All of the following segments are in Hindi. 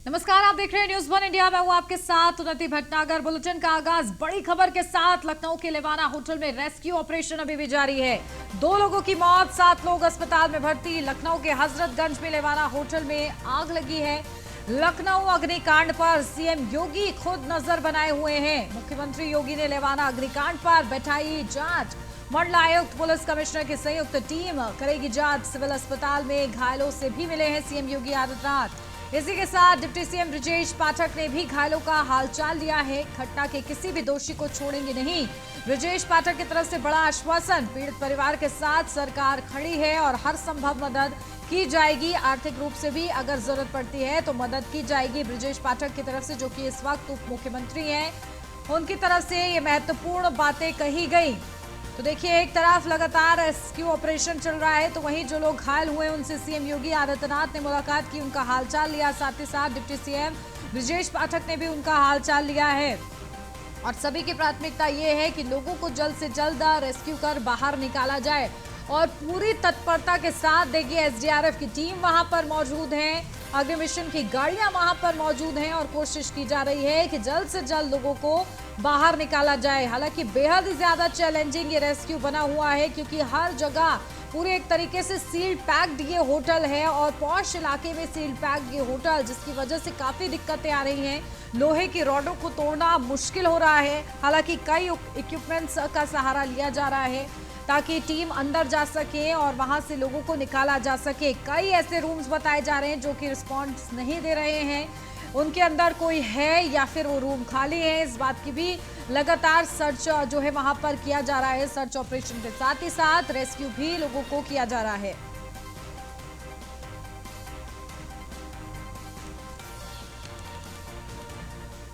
नमस्कार, आप देख रहे हैं न्यूज़ वन इंडिया। मैं हूं आपके साथ उन्नति भटनागर। बुलेटिन का आगाज बड़ी खबर के साथ। लखनऊ के लेवाना होटल में रेस्क्यू ऑपरेशन अभी भी जारी है। 2 लोगों की मौत, 7 लोग अस्पताल में भर्ती। लखनऊ के हजरतगंज में लेवाना होटल में आग लगी है। लखनऊ अग्निकांड पर सीएम योगी खुद नजर बनाए हुए हैं। मुख्यमंत्री योगी ने लेवाना अग्निकांड पर बैठाई जांच। मंडलायुक्त पुलिस कमिश्नर की संयुक्त टीम करेगी जांच। सिविल अस्पताल में घायलों से भी मिले हैं सीएम योगी आदित्यनाथ। इसी के साथ डिप्टी सीएम ब्रजेश पाठक ने भी घायलों का हालचाल लिया है। घटना के किसी भी दोषी को छोड़ेंगे नहीं। ब्रजेश पाठक की तरफ से बड़ा आश्वासन। पीड़ित परिवार के साथ सरकार खड़ी है और हर संभव मदद की जाएगी। आर्थिक रूप से भी अगर जरूरत पड़ती है तो मदद की जाएगी। ब्रजेश पाठक की तरफ से, जो कि इस वक्त उप मुख्यमंत्री हैं, उनकी तरफ से ये महत्वपूर्ण बातें कही गई। तो देखिए, एक तरफ लगातार रेस्क्यू ऑपरेशन चल रहा है, तो वहीं जो लोग घायल हुए उनसे सीएम योगी आदित्यनाथ ने मुलाकात की, उनका हालचाल लिया। साथ ही साथ डिप्टी सीएम ब्रजेश पाठक ने भी उनका हालचाल लिया है। और सभी की प्राथमिकता ये है कि लोगों को जल्द से जल्द रेस्क्यू कर बाहर निकाला जाए। और पूरी तत्परता के साथ देखिए, एसडीआरएफ की टीम वहां पर मौजूद है, अग्निमिशन की गाड़ियां वहां पर मौजूद हैं और कोशिश की जा रही है कि जल्द से जल्द लोगों को बाहर निकाला जाए। हालांकि बेहद ही ज्यादा चैलेंजिंग ये रेस्क्यू बना हुआ है, क्योंकि हर जगह पूरे एक तरीके से सील्ड पैक्ड ये होटल है और पॉश इलाके में सील्ड पैक्ड ये होटल, जिसकी वजह से काफी दिक्कतें आ रही हैं। लोहे की रॉडों को तोड़ना मुश्किल हो रहा है। हालांकि कई इक्विपमेंट्स का सहारा लिया जा रहा है ताकि टीम अंदर जा सके और वहां से लोगों को निकाला जा सके। कई ऐसे रूम्स बताए जा रहे हैं जो कि रिस्पॉन्स नहीं दे रहे हैं, उनके अंदर कोई है या फिर वो रूम खाली है। इस बात की भी लगातार सर्च जो है वहां पर किया जा रहा है। सर्च ऑपरेशन के साथ ही साथ रेस्क्यू भी लोगों को किया जा रहा है।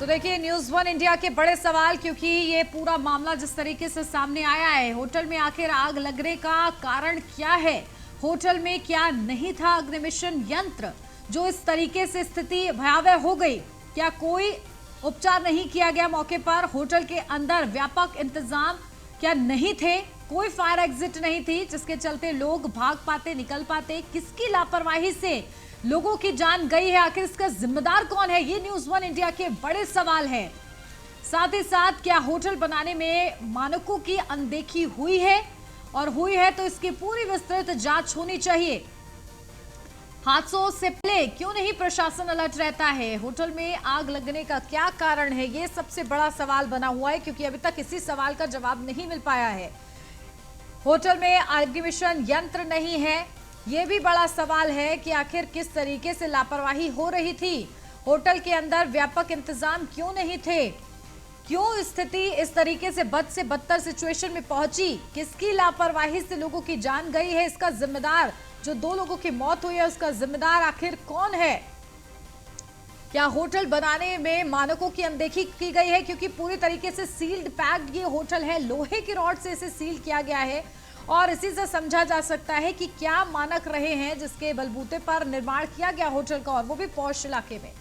तो देखिए, न्यूज़ वन इंडिया के बड़े सवाल, क्योंकि ये पूरा मामला जिस तरीके से सामने आया है, होटल में आखिर आग लगने का कारण क्या है? होटल में क्या नहीं था अग्निमिशन यंत्र जो इस तरीके से स्थिति भयावह हो गई? क्या कोई उपचार नहीं किया गया मौके पर? होटल के अंदर व्यापक इंतजाम क्या नहीं थे? कोई फायर एग्जिट नहीं थी जिसके चलते लोग भाग पाते, निकल पाते? किसकी लापरवाही से लोगों की जान गई है? आखिर इसका जिम्मेदार कौन है? ये न्यूज़ वन इंडिया के बड़े सवाल हैं। साथ ही साथ, क्या होटल बनाने में मानकों की अनदेखी हुई है? और हुई है तो इसकी पूरी विस्तृत जांच होनी चाहिए। हादसों से पहले क्यों नहीं प्रशासन अलर्ट रहता है? होटल में आग लगने का क्या कारण है? ये सबसे बड़ा सवाल बना हुआ है, क्योंकि अभी तक इसी सवाल का जवाब नहीं मिल पाया है। होटल में अग्निमिशन यंत्र नहीं है, ये भी बड़ा सवाल है कि आखिर किस तरीके से लापरवाही हो रही थी। होटल के अंदर व्यापक इंतजाम क्यों नहीं थे? क्यों स्थिति इस तरीके से बद से बदतर सिचुएशन में पहुंची? किसकी लापरवाही से लोगों की जान गई है? इसका जिम्मेदार, जो 2 लोगों की मौत हुई है, उसका जिम्मेदार आखिर कौन है? क्या होटल बनाने में मानकों की अनदेखी की गई है? क्योंकि पूरी तरीके से सील्ड पैक्ड ये होटल है, लोहे की रॉड से इसे सील किया गया है और इसी से समझा जा सकता है कि क्या मानक रहे हैं जिसके बलबूते पर निर्माण किया गया होटल का, और वो भी पॉश इलाके में।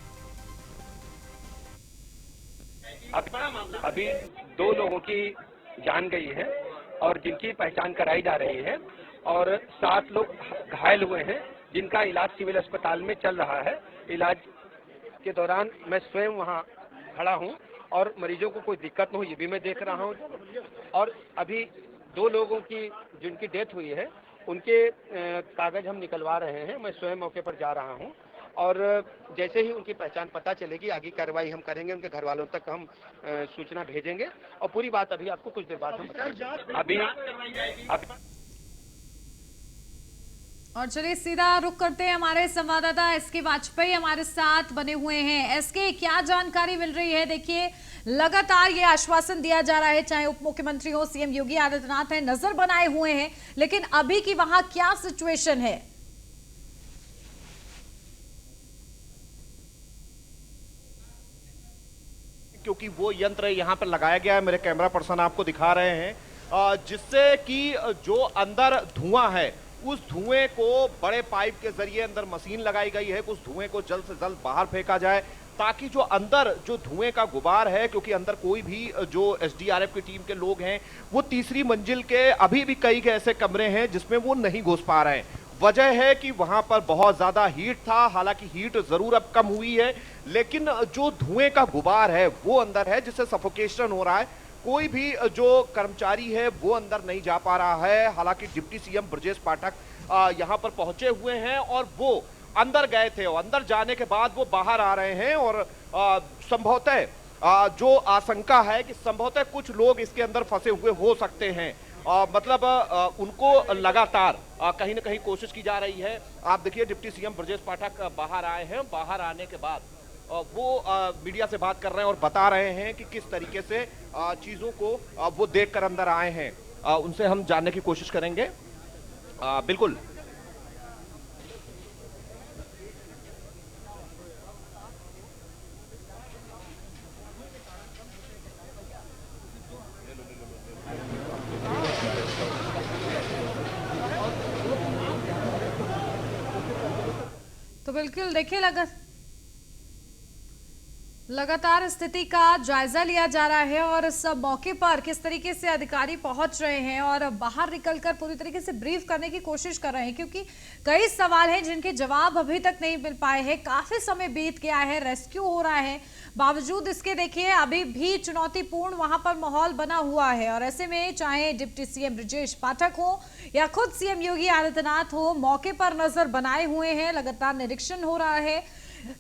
अभी 2 लोगों की जान गई है और जिनकी पहचान कराई जा रही है, और 7 लोग घायल हुए हैं जिनका इलाज सिविल अस्पताल में चल रहा है। इलाज के दौरान मैं स्वयं वहां खड़ा हूं और मरीजों को कोई दिक्कत न हो ये भी मैं देख रहा हूं। और अभी 2 लोगों की जिनकी डेथ हुई है उनके कागज हम निकलवा रहे हैं। मैं स्वयं मौके पर जा रहा हूं और जैसे ही उनकी पहचान पता चलेगी आगे कार्रवाई हम करेंगे। उनके घर वालों तक हम सूचना भेजेंगे और पूरी बात अभी आपको कुछ देर बाद हम बताएंगे। अभी और चलिए सीधा रुख करते हैं, हमारे संवाददाता एसके वाजपेयी हमारे साथ बने हुए हैं। एसके, क्या जानकारी मिल रही है? देखिए, लगातार ये आश्वासन दिया जा रहा है, चाहे उप मुख्यमंत्री हो, सीएम योगी आदित्यनाथ हैं, नजर बनाए हुए हैं, लेकिन अभी की वहां क्या सिचुएशन है? क्योंकि वो यंत्र यहाँ पर लगाया गया है, मेरे कैमरा पर्सन आपको दिखा रहे हैं, जिससे कि जो अंदर धुआं है उस धुएं को बड़े पाइप के जरिए अंदर मशीन लगाई गई है कि उस धुएं को जल्द से जल्द बाहर फेंका जाए, ताकि जो अंदर जो धुएं का गुबार है, क्योंकि अंदर कोई भी जो एसडीआरएफ की टीम के लोग हैं वो तीसरी मंजिल के अभी भी कई ऐसे कमरे हैं जिसमें वो नहीं घुस पा रहे हैं, वजह है कि वहां पर बहुत ज्यादा हीट था। हालांकि हीट जरूर अब कम हुई है, लेकिन जो धुएं का गुबार है वो अंदर है, जिससे सफोकेशन हो रहा है। कोई भी जो कर्मचारी है वो अंदर नहीं जा पा रहा है। हालांकि डिप्टी सीएम ब्रजेश पाठक यहां पर पहुंचे हुए हैं और वो अंदर गए थे और अंदर जाने के बाद वो बाहर आ रहे हैं और संभवतः जो आशंका है कि संभवतः कुछ लोग इसके अंदर फंसे हुए हो सकते हैं। मतलब उनको लगातार कहीं ना कहीं कोशिश की जा रही है। आप देखिए डिप्टी सीएम ब्रजेश पाठक बाहर आए हैं। बाहर आने के बाद वो मीडिया से बात कर रहे हैं और बता रहे हैं कि किस तरीके से चीजों को वो देखकर अंदर आए हैं। उनसे हम जानने की कोशिश करेंगे। बिल्कुल तो बिल्कुल देखिए लगातार स्थिति का जायजा लिया जा रहा है और सब मौके पर किस तरीके से अधिकारी पहुंच रहे हैं और बाहर निकलकर पूरी तरीके से ब्रीफ करने की कोशिश कर रहे हैं, क्योंकि कई सवाल हैं जिनके जवाब अभी तक नहीं मिल पाए हैं। काफी समय बीत गया है, रेस्क्यू हो रहा है, बावजूद इसके देखिए अभी भी चुनौतीपूर्ण वहां पर माहौल बना हुआ है। और ऐसे में चाहे डिप्टी सीएम ब्रजेश पाठक हो या खुद सीएम योगी आदित्यनाथ हो, मौके पर नजर बनाए हुए हैं, लगातार निरीक्षण हो रहा है।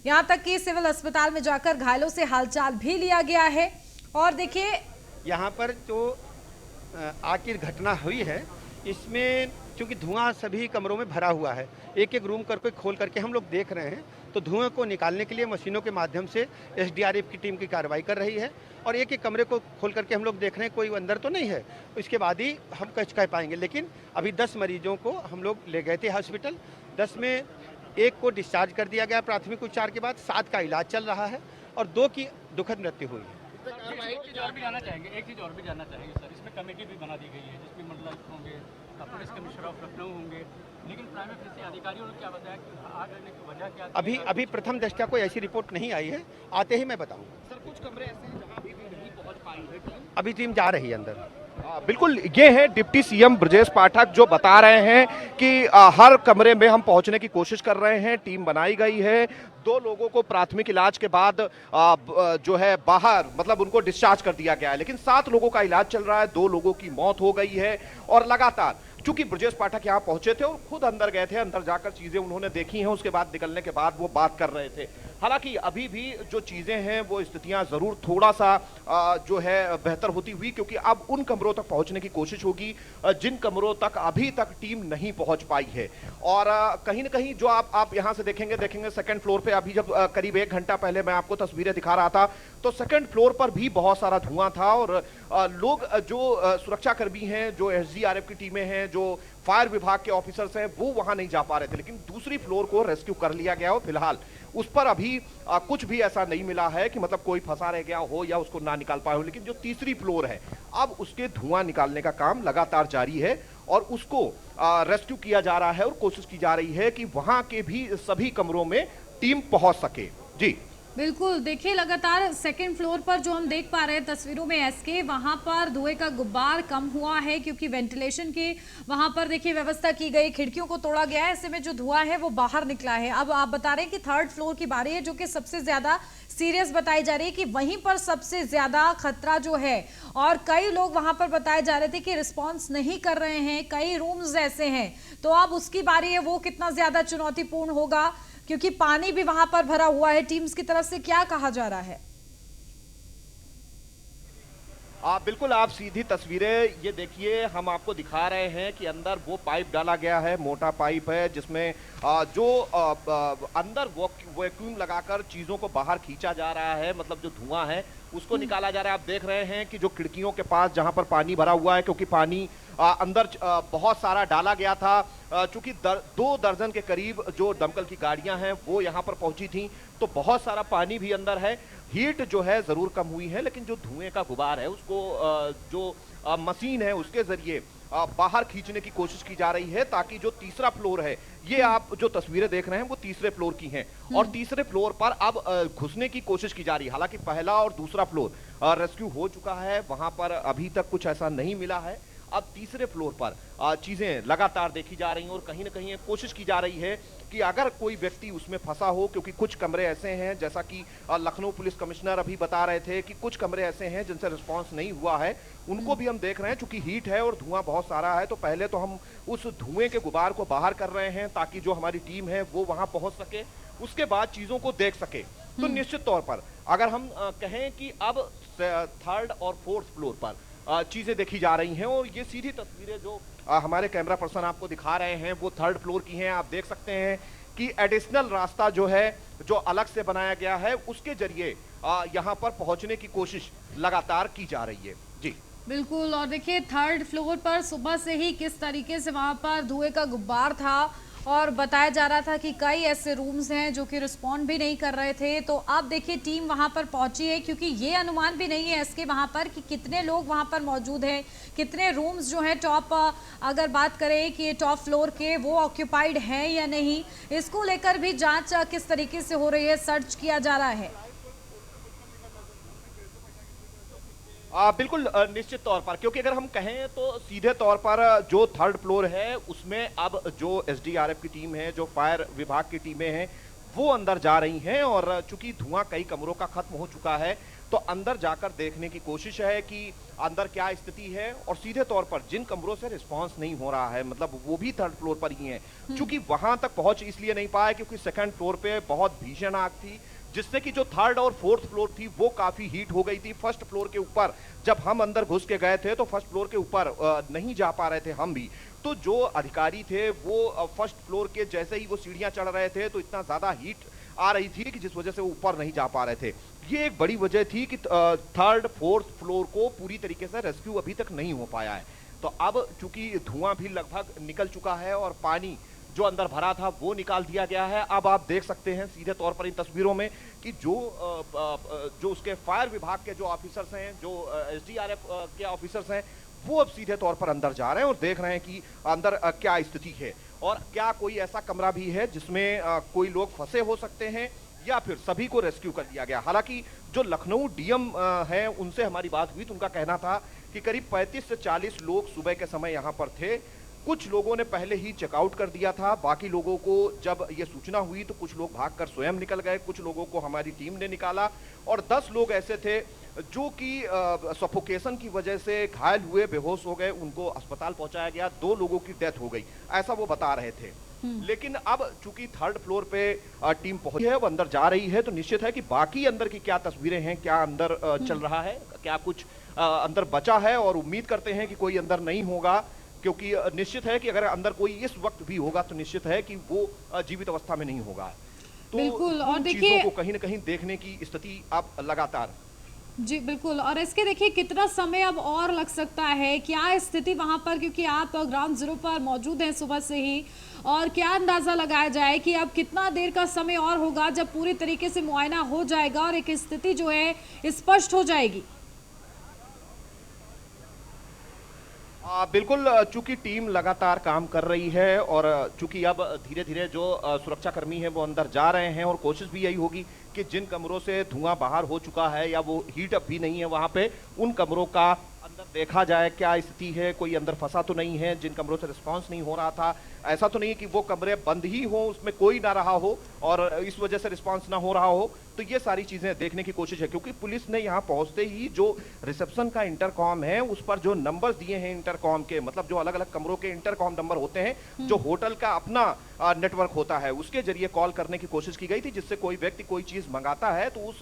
यहाँ तक कि सिविल अस्पताल में जाकर घायलों से हालचाल भी लिया गया है। और देखिए यहाँ पर जो आखिर घटना हुई है, इसमें क्योंकि धुआं सभी कमरों में भरा हुआ है, एक एक रूम करके खोल करके हम लोग देख रहे हैं, तो धुएं को निकालने के लिए मशीनों के माध्यम से एसडीआरएफ की टीम की कार्रवाई कर रही है और एक एक कमरे को खोल करके हम लोग देख रहे हैं कोई अंदर तो नहीं है। इसके बाद ही हम कह पाएंगे। लेकिन अभी 10 मरीजों को हम लोग ले गए थे हॉस्पिटल। 10 में एक को डिस्चार्ज कर दिया गया प्राथमिक उपचार के बाद, 7 का इलाज चल रहा है और 2 की दुखद मृत्यु हुई है। एक चीज़ और भी जानना चाहेंगे सर, इसमें कमेटी भी बना दी गई है जिसमें मतलब होंगे पुलिस कमिश्नर ऑफ लखनऊ होंगे, लेकिन प्राइवेट से अधिकारियों ने क्या बताया कि आग लगने की वजह क्या थी? अभी प्रथम दृष्टया कोई ऐसी रिपोर्ट नहीं आई है, आते ही मैं बताऊंगा। सर कुछ कमरे ऐसे हैं जहां अभी भी नहीं पहुंच पाई है टीम। अभी टीम जा रही है अंदर। बिल्कुल, ये है डिप्टी सीएम ब्रजेश पाठक जो बता रहे हैं कि हर कमरे में हम पहुंचने की कोशिश कर रहे हैं, टीम बनाई गई है। 2 लोगों को प्राथमिक इलाज के बाद जो है बाहर मतलब उनको डिस्चार्ज कर दिया गया है, लेकिन 7 लोगों का इलाज चल रहा है। 2 लोगों की मौत हो गई है और लगातार चूंकि ब्रजेश पाठक यहाँ पहुंचे थे और खुद अंदर गए थे, अंदर जाकर चीजें उन्होंने देखी हैं, उसके बाद निकलने के बाद वो बात कर रहे थे। हालांकि अभी भी जो चीजें हैं वो स्थितियां जरूर थोड़ा सा जो है बेहतर होती हुई, क्योंकि अब उन कमरों तक पहुंचने की कोशिश होगी जिन कमरों तक अभी तक टीम नहीं पहुंच पाई है। और कहीं ना कहीं जो आप यहां से देखेंगे सेकंड फ्लोर पे, अभी जब करीब 1 घंटा पहले मैं आपको तस्वीरें दिखा रहा था तो सेकंड फ्लोर पर भी बहुत सारा धुआं था और लोग जो सुरक्षाकर्मी हैं, जो एसडीआरएफ की टीमें हैं, जो फायर विभाग के ऑफिसर्स हैं, वो वहां नहीं जा पा रहे थे। लेकिन दूसरी फ्लोर को रेस्क्यू कर लिया गया और फिलहाल उस पर अभी कुछ भी ऐसा नहीं मिला है कि मतलब कोई फंसा रह गया हो या उसको ना निकाल पाए हो। लेकिन जो तीसरी फ्लोर है, अब उसके धुआं निकालने का काम लगातार जारी है और उसको रेस्क्यू किया जा रहा है और कोशिश की जा रही है कि वहां के भी सभी कमरों में टीम पहुंच सके। जी बिल्कुल, देखिए लगातार सेकंड फ्लोर पर जो हम देख पा रहे हैं तस्वीरों में एसके, वहां पर धुएं का गुब्बार कम हुआ है क्योंकि वेंटिलेशन की वहां पर देखिए व्यवस्था की गई, खिड़कियों को तोड़ा गया है, ऐसे में जो धुआं है वो बाहर निकला है। अब आप बता रहे हैं कि 3rd फ्लोर की बारी है जो कि सबसे ज्यादा सीरियस बताई जा रही है कि वहीं पर सबसे ज्यादा खतरा जो है, और कई लोग वहां पर बताए जा रहे थे कि रिस्पॉन्स नहीं कर रहे हैं, कई रूम्स ऐसे हैं। तो अब उसकी बारी है, वो कितना ज्यादा चुनौतीपूर्ण होगा क्योंकि पानी भी वहां पर भरा हुआ है। टीम्स की तरफ से क्या कहा जा रहा है? बिल्कुल, आप सीधी तस्वीरें ये देखिए, हम आपको दिखा रहे हैं कि अंदर वो पाइप डाला गया है, मोटा पाइप है जिसमें जो अंदर वैक्यूम लगाकर चीजों को बाहर खींचा जा रहा है, मतलब जो धुआं है उसको निकाला जा रहा है। आप देख रहे हैं कि जो खिड़कियों के पास जहां पर पानी भरा हुआ है, क्योंकि पानी अंदर बहुत सारा डाला गया था, चूंकि 2 दर्जन के करीब जो दमकल की गाड़ियां हैं वो यहां पर पहुंची थी, तो बहुत सारा पानी भी अंदर है। हीट जो है जरूर कम हुई है, लेकिन जो धुएं का गुबार है उसको जो मशीन है उसके जरिए बाहर खींचने की कोशिश की जा रही है, ताकि जो तीसरा फ्लोर है, ये आप जो तस्वीरें देख रहे हैं वो तीसरे फ्लोर की हैं और तीसरे फ्लोर पर अब घुसने की कोशिश की जा रही है। हालांकि पहला और दूसरा फ्लोर रेस्क्यू हो चुका है, वहां पर अभी तक कुछ ऐसा नहीं मिला है। अब तीसरे फ्लोर पर चीजें लगातार देखी जा रही हैं और कहीं ना कहीं कोशिश की जा रही है कि अगर कोई व्यक्ति उसमें फंसा हो, क्योंकि कुछ कमरे ऐसे हैं, जैसा कि लखनऊ पुलिस कमिश्नर अभी बता रहे थे कि कुछ कमरे ऐसे हैं जिनसे रिस्पांस नहीं हुआ है, उनको भी हम देख रहे हैं। चूंकि हीट है और धुआं बहुत सारा है, तो पहले तो हम उस धुएं के गुबार को बाहर कर रहे हैं ताकि जो हमारी टीम है वो वहां पहुंच सके, उसके बाद चीजों को देख सके। तो निश्चित तौर पर अगर हम कहें कि अब थर्ड और फोर्थ फ्लोर पर चीजें देखी जा रही हैं और ये सीधी तस्वीरें जो हमारे कैमरा पर्सन आपको दिखा रहे हैं वो थर्ड फ्लोर की हैं। आप देख सकते हैं कि एडिशनल रास्ता जो है, जो अलग से बनाया गया है, उसके जरिए यहाँ पर पहुंचने की कोशिश लगातार की जा रही है। जी बिल्कुल। और देखिए थर्ड फ्लोर पर सुबह से ही किस तरीके से वहां पर धुएं का गुब्बार था और बताया जा रहा था कि कई ऐसे रूम्स हैं जो कि रिस्पॉन्ड भी नहीं कर रहे थे। तो अब देखिए टीम वहां पर पहुंची है, क्योंकि ये अनुमान भी नहीं है इसके वहां पर कि कितने लोग वहां पर मौजूद हैं, कितने रूम्स जो हैं टॉप, अगर बात करें कि टॉप फ्लोर के वो ऑक्यूपाइड हैं या नहीं, इसको लेकर भी जांच किस तरीके से हो रही है, सर्च किया जा रहा है। बिल्कुल निश्चित तौर पर, क्योंकि अगर हम कहें तो सीधे तौर पर जो थर्ड फ्लोर है उसमें अब जो एसडीआरएफ की टीम है, जो फायर विभाग की टीमें हैं, वो अंदर जा रही हैं और चूंकि धुआं कई कमरों का खत्म हो चुका है तो अंदर जाकर देखने की कोशिश है कि अंदर क्या स्थिति है। और सीधे तौर पर जिन कमरों से रिस्पांस नहीं हो रहा है, मतलब वो भी थर्ड फ्लोर पर ही हैं, चूंकि वहां तक पहुंच इसलिए नहीं पाए क्योंकि सेकंड फ्लोर पे बहुत भीषण आग थी, जिससे कि जो थर्ड और फोर्थ फ्लोर थी वो काफी हीट हो गई थी। फर्स्ट फ्लोर के ऊपर जब हम अंदर घुस के गए थे तो फर्स्ट फ्लोर के ऊपर नहीं जा पा रहे थे हम भी, तो जो अधिकारी थे वो फर्स्ट फ्लोर के जैसे ही वो सीढ़ियां चढ़ रहे थे तो इतना ज्यादा हीट आ रही थी कि जिस वजह से वो ऊपर नहीं जा पा रहे थे। ये एक बड़ी वजह थी कि थर्ड फोर्थ फ्लोर को पूरी तरीके से रेस्क्यू अभी तक नहीं हो पाया है। तो अब चूंकि धुआं भी लगभग निकल चुका है और पानी जो अंदर भरा था वो निकाल दिया गया है। अब आप देख सकते हैं सीधे तौर पर इन तस्वीरों में कि जो उसके फायर विभाग के जो ऑफिसर्स हैं, जो एसडीआरएफ के ऑफिसर्स हैं, वो अब सीधे तौर पर अंदर जा रहे हैं और देख रहे हैं कि अंदर क्या स्थिति है और क्या कोई ऐसा कमरा भी है जिसमें कोई लोग फंसे हो सकते हैं या फिर सभी को रेस्क्यू कर लिया गया। हालांकि जो लखनऊ डीएम हैं उनसे हमारी बात हुई तो उनका कहना था कि करीब 35 से 40 लोग सुबह के समय यहाँ पर थे। कुछ लोगों ने पहले ही चेकआउट कर दिया था, बाकी लोगों को जब ये सूचना हुई तो कुछ लोग भागकर स्वयं निकल गए, कुछ लोगों को हमारी टीम ने निकाला और 10 लोग ऐसे थे जो कि सफोकेशन की वजह से घायल हुए, बेहोश हो गए, उनको अस्पताल पहुंचाया गया। 2 लोगों की डेथ हो गई, ऐसा वो बता रहे थे। लेकिन अब चूंकि थर्ड फ्लोर पे टीम पहुंची है, वो अंदर जा रही है, तो निश्चित है कि बाकी अंदर की क्या तस्वीरें हैं, क्या अंदर चल रहा है, क्या कुछ अंदर बचा है, और उम्मीद करते हैं कि कोई अंदर नहीं होगा, क्योंकि निश्चित है कि अगर अंदर कोई इस वक्त भी होगा तो निश्चित है कि वो जीवित अवस्था में नहीं होगा। तो बिल्कुल। और चीजों देखिए को कहीं ना कहीं देखने की स्थिति अब लगातार। जी बिल्कुल। और इसके देखिए कितना समय अब और लग सकता है, क्या स्थिति वहां पर, क्योंकि आप ग्राउंड जीरो पर मौजूद हैं सुबह से ही, और क्या अंदाजा लगाया जाए कि अब कितना देर का समय और होगा जब पूरी तरीके से मुआयना हो जाएगा और एक स्थिति जो है स्पष्ट हो जाएगी? बिल्कुल, चूंकि टीम लगातार काम कर रही है और चूंकि अब धीरे धीरे जो सुरक्षाकर्मी हैं वो अंदर जा रहे हैं और कोशिश भी यही होगी कि जिन कमरों से धुआं बाहर हो चुका है या वो हीट अप भी नहीं है वहां पे, उन कमरों का अंदर देखा जाए क्या स्थिति है, कोई अंदर फंसा तो नहीं है। जिन कमरों से रिस्पांस नहीं हो रहा था, ऐसा तो नहीं कि वो कमरे बंद ही हो, उसमें कोई ना रहा हो और इस वजह से रिस्पांस ना हो रहा हो, तो ये सारी चीजें देखने की कोशिश है। क्योंकि पुलिस ने यहाँ पहुंचते ही जो रिसेप्शन का इंटरकॉम है उस पर जो नंबर दिए हैं इंटरकॉम के, मतलब जो अलग अलग कमरों के इंटरकॉम नंबर होते हैं, जो होटल का अपना नेटवर्क होता है, उसके जरिए कॉल करने की कोशिश की गई थी, जिससे कोई व्यक्ति कोई चीज मंगाता है तो उस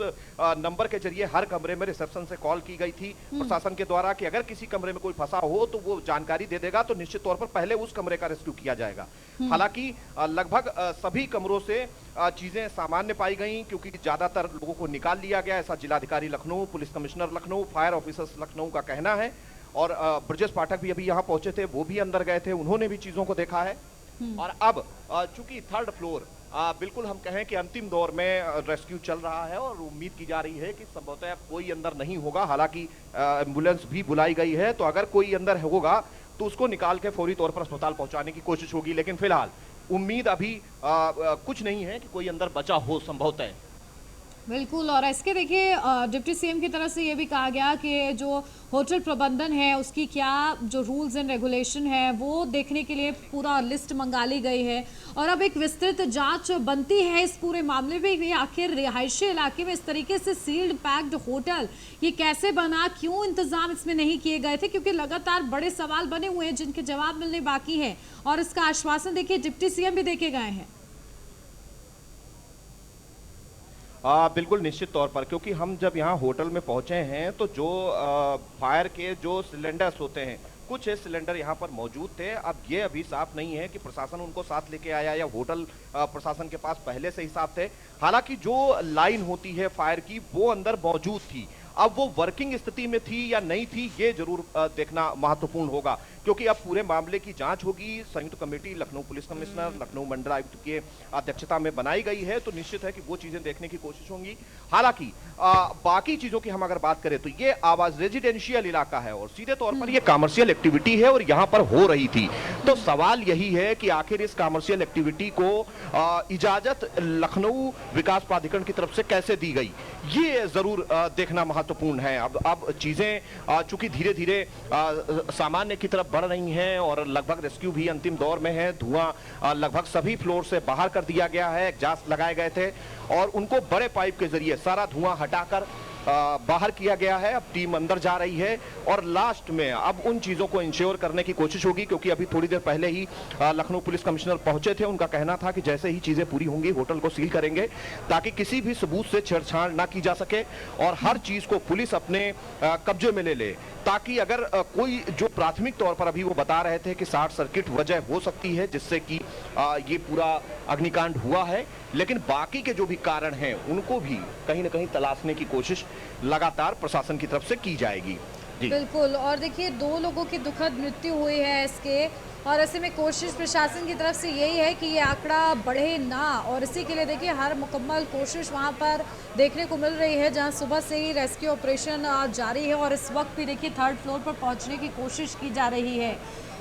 नंबर के जरिए हर कमरे में रिसेप्शन से कॉल की गई थी प्रशासन के द्वारा कि अगर किसी कमरे में कोई फंसा हो तो वो जानकारी दे देगा, तो निश्चित तौर पर पहले उस कमरे का रेस्क्यू किया जाएगा। हालांकि लगभग सभी कमरों से चीजें सामान्य पाई गई, क्योंकि ज्यादातर लोगों को निकाल लिया गया, ऐसा जिलाधिकारी Lucknow, police commissioner Lucknow, fire officers Lucknow का कहना है। और ब्रजेश पाठक भी अभी यहाँ पहुंचे थे, वो भी अंदर गए थे, उन्होंने भी चीजों को देखा है। और अब चूंकि थर्ड फ्लोर बिल्कुल हम कहें कि अंतिम दौर में रेस्क्यू चल रहा है और उम्मीद की जा रही है कि संभवतः कोई अंदर नहीं होगा। हालांकि एम्बुलेंस भी बुलाई गई है, तो अगर कोई अंदर होगा तो उसको निकाल के फौरी तौर पर अस्पताल पहुंचाने की कोशिश होगी। लेकिन फिलहाल उम्मीद अभी कुछ नहीं है कि कोई अंदर बचा हो संभवतः। बिल्कुल। और इसके देखिए डिप्टी सीएम की तरफ से ये भी कहा गया कि जो होटल प्रबंधन है उसकी क्या जो रूल्स एंड रेगुलेशन है वो देखने के लिए पूरा लिस्ट मंगा ली गई है और अब एक विस्तृत जांच बनती है इस पूरे मामले में कि आखिर रिहायशी इलाके में इस तरीके से सील्ड पैक्ड होटल ये कैसे बना, क्यों इंतजाम इसमें नहीं किए गए थे, क्योंकि लगातार बड़े सवाल बने हुए हैं जिनके जवाब मिलने बाकी है और इसका आश्वासन देखिए डिप्टी सीएम भी देके गए हैं। बिल्कुल निश्चित तौर पर, क्योंकि हम जब यहाँ होटल में पहुंचे हैं तो जो फायर के जो सिलेंडर्स होते हैं कुछ सिलेंडर यहाँ पर मौजूद थे। अब ये अभी साफ नहीं है कि प्रशासन उनको साथ लेके आया या होटल प्रशासन के पास पहले से ही साफ थे। हालांकि जो लाइन होती है फायर की वो अंदर मौजूद थी, अब वो वर्किंग स्थिति में थी या नहीं थी ये जरूर देखना महत्वपूर्ण होगा, क्योंकि अब पूरे मामले की जांच होगी। संयुक्त committee Lucknow police commissioner, Lucknow मंडल आयुक्त के अध्यक्षता में बनाई गई है, तो निश्चित है कि वो चीजें देखने की कोशिश होंगी। हालांकि बाकी चीजों की हम अगर बात करें तो ये आवाज रेजिडेंशियल इलाका है और सीधे तौर पर ये कॉमर्शियल एक्टिविटी है और यहाँ पर हो रही थी। तो सवाल यही है कि आखिर इस कॉमर्शियल एक्टिविटी को इजाजत लखनऊ विकास प्राधिकरण की तरफ से कैसे दी गई, ये जरूर देखना महत्वपूर्ण है। अब चीजें चूंकि धीरे धीरे सामान्य की तरफ बढ़ रही हैं और लगभग रेस्क्यू भी अंतिम दौर में है। धुआं लगभग सभी फ्लोर से बाहर कर दिया गया है, एग्जॉस्ट लगाए गए थे और उनको बड़े पाइप के जरिए सारा धुआं हटाकर बाहर किया गया है। अब टीम अंदर जा रही है और लास्ट में अब उन चीजों को इंश्योर करने की कोशिश होगी, क्योंकि अभी थोड़ी देर पहले ही लखनऊ पुलिस कमिश्नर पहुंचे थे। उनका कहना था कि जैसे ही चीजें पूरी होंगी होटल को सील करेंगे ताकि किसी भी सबूत से छेड़छाड़ ना की जा सके और हर चीज को पुलिस अपने कब्जे में ले ले, ताकि अगर कोई जो प्राथमिक तौर पर अभी वो बता रहे थे कि शॉर्ट सर्किट वजह हो सकती है जिससे कि ये पूरा अग्निकांड हुआ है, लेकिन बाकी के जो भी कारण हैं उनको भी कहीं ना कहीं तलाशने की कोशिश लगातार प्रशासन की तरफ से की जाएगी। बिल्कुल। और देखिए 2 लोगों की दुखद मृत्यु हुई है इसके, और ऐसे में कोशिश प्रशासन की तरफ से यही है कि ये आंकड़ा बढ़े ना, और इसी के लिए देखिए हर मुकम्मल कोशिश वहाँ पर देखने को मिल रही है जहाँ सुबह से ही रेस्क्यू ऑपरेशन जारी है और इस वक्त भी देखिए 3rd फ्लोर पर पहुँचने की कोशिश की जा रही है।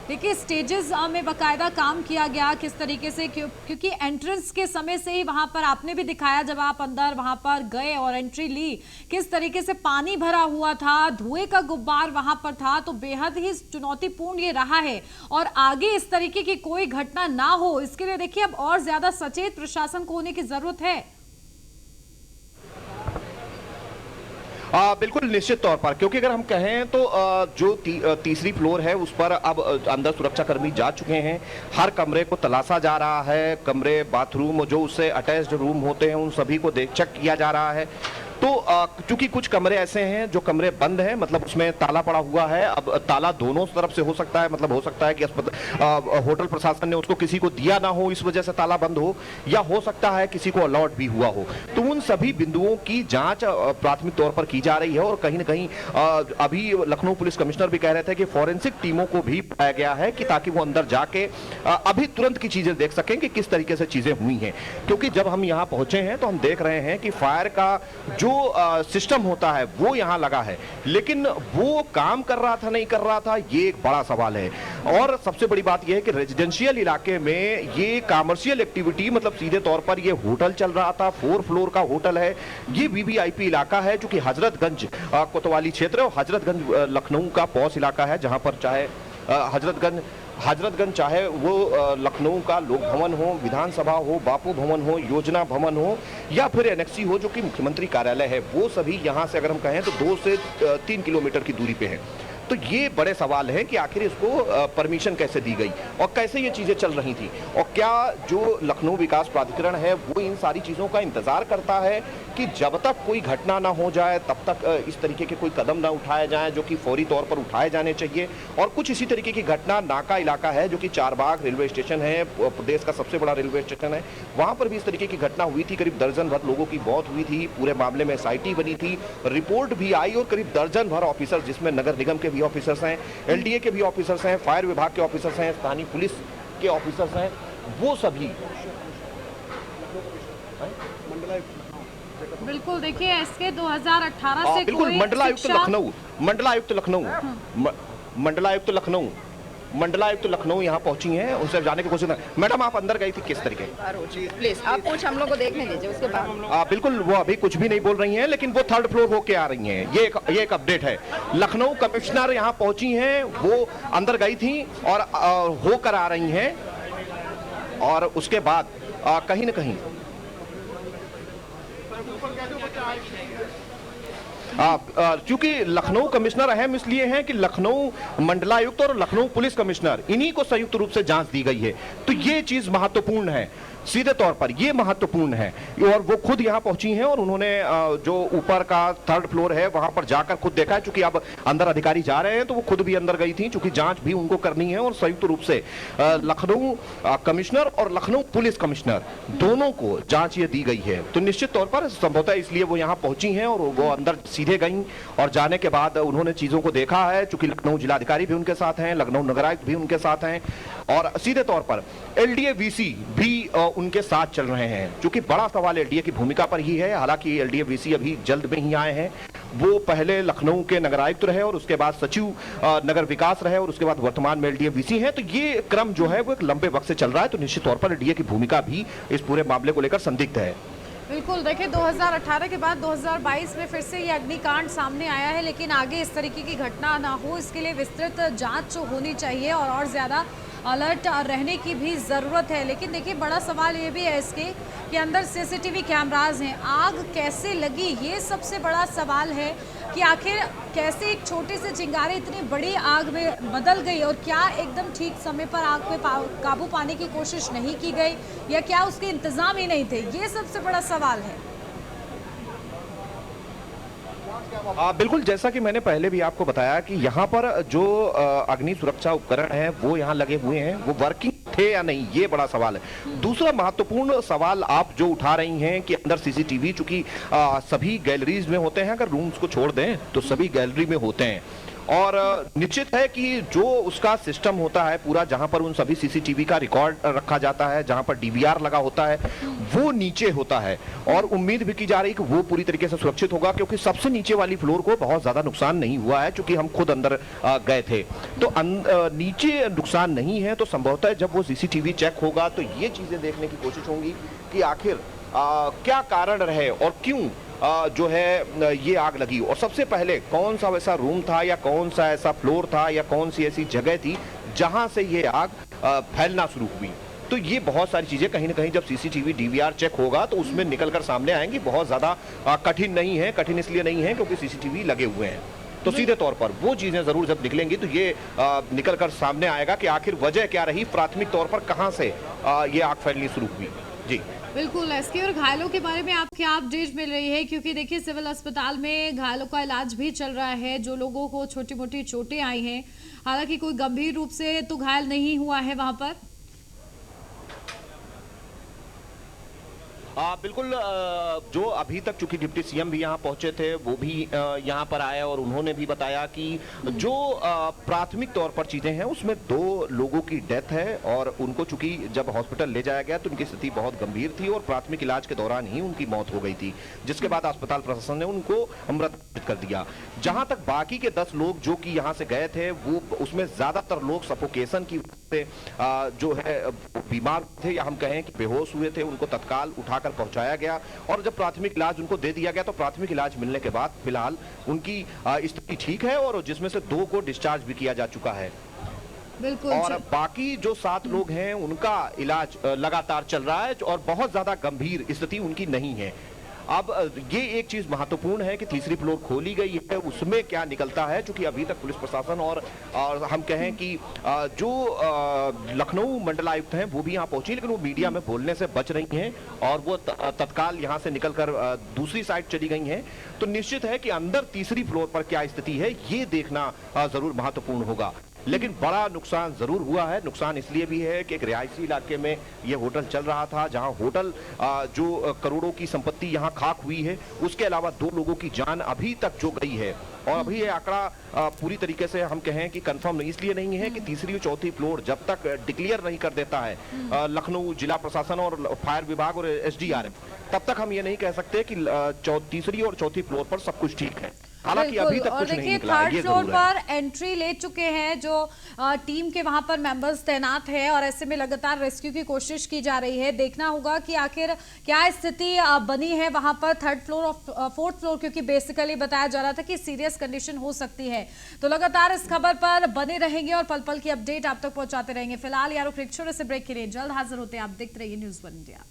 देखिए स्टेजेस में बाकायदा काम किया गया किस तरीके से, क्योंकि एंट्रेंस के समय से ही वहां पर आपने भी दिखाया जब आप अंदर वहां पर गए और एंट्री ली, किस तरीके से पानी भरा हुआ था, धुएं का गुब्बार वहां पर था, तो बेहद ही चुनौतीपूर्ण ये रहा है और आगे इस तरीके की कोई घटना ना हो इसके लिए देखिए अब और ज्यादा सचेत प्रशासन को होने की जरूरत है। बिल्कुल निश्चित तौर पर, क्योंकि अगर हम कहें तो जो तीसरी फ्लोर है उस पर अब अंदर सुरक्षाकर्मी जा चुके हैं। हर कमरे को तलाशा जा रहा है, कमरे बाथरूम जो उससे अटैच्ड रूम होते हैं उन सभी को चेक किया जा रहा है। तो चूंकि कुछ कमरे ऐसे हैं जो कमरे बंद हैं, मतलब उसमें ताला पड़ा हुआ है। अब ताला दोनों तरफ से हो सकता है, मतलब हो सकता है कि होटल प्रशासन ने उसको किसी को दिया ना हो इस वजह से ताला बंद हो, या हो सकता है किसी को अलॉट भी हुआ हो। तो उन सभी बिंदुओं की जांच प्राथमिक तौर पर की जा रही है और कहीं ना कहीं अभी लखनऊ पुलिस कमिश्नर भी कह रहे थे कि फॉरेंसिक टीमों को भी बुलाया गया है कि ताकि वो अंदर जाके अभी तुरंत की चीजें देख सकें कि किस तरीके से चीजें हुई हैं। क्योंकि जब हम यहाँ पहुंचे हैं तो हम देख रहे हैं कि फायर का जो सिस्टम होता है वो यहां लगा है, लेकिन वो काम कर रहा था नहीं कर रहा था ये एक बड़ा सवाल है। और सबसे बड़ी बात यह है कि रेजिडेंशियल इलाके में ये कॉमर्शियल एक्टिविटी, मतलब सीधे तौर पर ये होटल चल रहा था, 4 फ्लोर का होटल है। ये वीवीआईपी इलाका है जो कि हजरतगंज कोतवाली क्षेत्र और हजरतगंज लखनऊ का पॉस इलाका है, जहां पर चाहे हजरतगंज चाहे वो लखनऊ का लोक भवन हो, विधानसभा हो, बापू भवन हो, योजना भवन हो या फिर एनेक्सी हो जो कि मुख्यमंत्री कार्यालय है, वो सभी यहाँ से अगर हम कहें तो 2 से 3 किलोमीटर की दूरी पे है। तो ये बड़े सवाल हैं कि आखिर इसको परमिशन कैसे दी गई और कैसे ये चीजें चल रही थी, और क्या जो लखनऊ विकास प्राधिकरण है वो इन सारी चीजों का इंतजार करता है कि जब तक कोई घटना ना हो जाए तब तक इस तरीके के कोई कदम ना उठाए जाएं जो कि फौरी तौर पर उठाए जाने चाहिए। और कुछ इसी तरीके की घटना नाका इलाका है जो कि चारबाग रेलवे स्टेशन है, प्रदेश का सबसे बड़ा रेलवे स्टेशन है, वहां पर भी इस तरीके की घटना हुई थी। करीब दर्जन भर लोगों की मौत हुई थी, पूरे मामले में SIT बनी थी, रिपोर्ट भी आई और करीब दर्जन भर ऑफिसर, जिसमें नगर निगम के भी ऑफिसर्स हैं, LDA के भी ऑफिसर्स हैं, फायर विभाग के ऑफिसर्स हैं, स्थानीय पुलिस के ऑफिसर्स हैं, वो सभी। बिल्कुल देखिए इसके 2018 से बिल्कुल मंडलायुक्त लखनऊ मंडलायुक्त तो लखनऊ यहाँ पहुंची हैं, उनसे जाने की कोशिश। मैडम, आप अंदर गई थी किस तरीके? प्लीज आप कुछ हम लोग को देखने दीजिए उसके बाद। बिल्कुल, वो अभी कुछ भी नहीं बोल रही हैं, लेकिन वो 3rd फ्लोर होके आ रही हैं। ये एक अपडेट है। लखनऊ कमिश्नर यहाँ पहुंची हैं, वो अंदर गई थी और होकर आ रही हैं, और उसके बाद कहीं न कहीं क्योंकि लखनऊ कमिश्नर अहम इसलिए हैं कि लखनऊ मंडलायुक्त और लखनऊ पुलिस कमिश्नर इन्हीं को संयुक्त रूप से जांच दी गई है, तो ये चीज महत्वपूर्ण है, सीधे तौर पर ये महत्वपूर्ण है। और वो खुद यहाँ पहुंची हैं और उन्होंने जो ऊपर का 3rd फ्लोर है वहां पर जाकर खुद देखा है। चूंकि अब अंदर अधिकारी जा रहे हैं तो वो खुद भी अंदर गई थी, चूंकि जांच भी उनको करनी है, और संयुक्त रूप से लखनऊ कमिश्नर और लखनऊ पुलिस कमिश्नर दोनों को जांच ये दी गई है। तो निश्चित तौर पर संभवतः इसलिए वो यहाँ पहुंची हैं और वो अंदर सीधे गई, और जाने के बाद उन्होंने चीजों को देखा है। चूंकि लखनऊ जिलाधिकारी भी उनके साथ हैं, लखनऊ नगरायुक्त भी उनके साथ हैं, और सीधे तौर पर एलडीए वीसी भी उनके साथ चल रहे हैं। क्योंकि बड़ा सवाल एलडीए की भूमिका पर ही है। हालांकि एलडीए वीसी अभी जल्द में ही आए हैं, वो पहले लखनऊ के नगरायुक्त रहे और उसके बाद सचिव नगर विकास रहे और उसके बाद वर्तमान में एलडीए वीसी हैं। तो ये क्रम जो है वो एक लंबे वक्त से चल रहा है, तो निश्चित तौर पर एलडीए की भूमिका भी इस पूरे मामले को लेकर संदिग्ध है। बिल्कुल, देखिए 2018 के बाद 2022 में फिर से ये अग्निकांड सामने आया है, लेकिन आगे इस तरीके की घटना ना हो इसके लिए विस्तृत जांच होनी चाहिए और ज़्यादा अलर्ट रहने की भी ज़रूरत है। लेकिन देखिए बड़ा सवाल ये भी है इसके कि अंदर सीसीटीवी कैमरास हैं, आग कैसे लगी ये सबसे बड़ा सवाल है कि आखिर कैसे एक छोटे से चिंगारी इतनी बड़ी आग में बदल गई, और क्या एकदम ठीक समय पर आग पे काबू पाने की कोशिश नहीं की गई, या क्या उसके इंतजाम ही नहीं थे, ये सबसे बड़ा सवाल है। बिल्कुल, जैसा कि मैंने पहले भी आपको बताया कि यहाँ पर जो अग्नि सुरक्षा उपकरण है वो यहाँ लगे हुए हैं, वो वर्किंग थे या नहीं, ये बड़ा सवाल है। दूसरा महत्वपूर्ण सवाल आप जो उठा रही हैं कि अंदर सीसीटीवी, चूंकि सभी गैलरीज में होते हैं, अगर रूम्स को छोड़ दें तो सभी गैलरी में होते हैं, और निश्चित है कि जो उसका सिस्टम होता है पूरा, जहां पर उन सभी सीसीटीवी का रिकॉर्ड रखा जाता है, जहां पर डीवीआर लगा होता है, वो नीचे होता है, और उम्मीद भी की जा रही है कि वो पूरी तरीके से सुरक्षित होगा, क्योंकि सबसे नीचे वाली फ्लोर को बहुत ज्यादा नुकसान नहीं हुआ है, क्योंकि हम खुद अंदर गए थे। तो नीचे नुकसान नहीं है, तो संभवतः जब वो सीसीटीवी चेक होगा तो ये चीजें देखने की कोशिश होंगी कि आखिर क्या कारण रहे और क्यों जो है ये आग लगी, और सबसे पहले कौन सा वैसा रूम था या कौन सा ऐसा फ्लोर था या कौन सी ऐसी जगह थी जहां से ये आग फैलना शुरू हुई। तो ये बहुत सारी चीजें कहीं ना कहीं जब सीसीटीवी डीवीआर चेक होगा तो उसमें निकलकर सामने आएंगी। बहुत ज्यादा कठिन नहीं है, कठिन इसलिए नहीं है क्योंकि सीसीटीवी लगे हुए हैं, तो सीधे तौर पर वो चीजें जरूर जब निकलेंगी तो ये निकलकर सामने आएगा कि आखिर वजह क्या रही, प्राथमिक तौर पर कहां से ये आग फैलनी शुरू हुई। जी बिल्कुल, एसके और घायलों के बारे में आप क्या अपडेट मिल रही है, क्योंकि देखिए सिविल अस्पताल में घायलों का इलाज भी चल रहा है, जो लोगों को छोटी मोटी चोटें आई हैं, हालांकि कोई गंभीर रूप से तो घायल नहीं हुआ है वहां पर। बिल्कुल, जो अभी तक चूंकि डिप्टी सीएम भी यहाँ पहुंचे थे, वो भी यहाँ पर आए और उन्होंने भी बताया कि जो प्राथमिक तौर पर चीजें हैं उसमें 2 लोगों की डेथ है, और उनको चूंकि जब हॉस्पिटल ले जाया गया तो उनकी स्थिति बहुत गंभीर थी और प्राथमिक इलाज के दौरान ही उनकी मौत हो गई थी, जिसके बाद अस्पताल प्रशासन ने उनको मृत घोषित कर दिया। जहां तक बाकी के 10 लोग जो कि यहाँ से गए थे, वो उसमें ज्यादातर लोग सफोकेशन की वजह से जो है बीमार थे, या हम कहें कि बेहोश हुए थे, उनको तत्काल उठाकर पहुंचाया गया, और जब प्राथमिक इलाज उनको दे दिया गया तो प्राथमिक इलाज मिलने के बाद फिलहाल उनकी स्थिति ठीक है, और जिसमें से 2 को डिस्चार्ज भी किया जा चुका है। बिल्कुल, और बाकी जो 7 लोग हैं उनका इलाज लगातार चल रहा है, और बहुत ज्यादा गंभीर स्थिति उनकी नहीं है। अब ये एक चीज महत्वपूर्ण है कि तीसरी फ्लोर खोली गई है, उसमें क्या निकलता है, क्योंकि अभी तक पुलिस प्रशासन और हम कहें कि जो लखनऊ मंडलायुक्त हैं वो भी यहाँ पहुंची, लेकिन वो मीडिया में बोलने से बच रही हैं और वो तत्काल यहाँ से निकलकर दूसरी साइड चली गई हैं। तो निश्चित है कि अंदर तीसरी फ्लोर पर क्या स्थिति है ये देखना जरूर महत्वपूर्ण होगा। लेकिन बड़ा नुकसान जरूर हुआ है। नुकसान इसलिए भी है कि एक रिहायशी इलाके में ये होटल चल रहा था, जहां होटल जो करोड़ों की संपत्ति यहां खाक हुई है, उसके अलावा 2 लोगों की जान अभी तक जो गई है, और अभी ये आंकड़ा पूरी तरीके से हम कहें कि कंफर्म इसलिए नहीं है कि तीसरी और चौथी फ्लोर जब तक डिक्लेयर नहीं कर देता है लखनऊ जिला प्रशासन और फायर विभाग और एसडीआरएफ, तब तक हम ये नहीं कह सकते कि तीसरी और चौथी फ्लोर पर सब कुछ ठीक है। हालांकि अभी तक और कुछ नहीं देखिए निकला है, थर्ड ये फ्लोर जरूर है। पर एंट्री ले चुके हैं जो टीम के वहां पर मेंबर्स तैनात है और ऐसे में लगातार रेस्क्यू की कोशिश की जा रही है। देखना होगा कि आखिर क्या स्थिति बनी है वहां पर थर्ड फ्लोर और फोर्थ फ्लोर, क्योंकि बेसिकली बताया जा रहा था कि सीरियस कंडीशन हो सकती है। तो लगातार इस खबर पर बने रहेंगे और पल पल की अपडेट आप तक पहुंचाते रहेंगे। फिलहाल यारो क्रिक छोटे से ब्रेक के लिए जल्द हाजिर होते हैं। आप देखते रहिए न्यूज़ 1 इंडिया।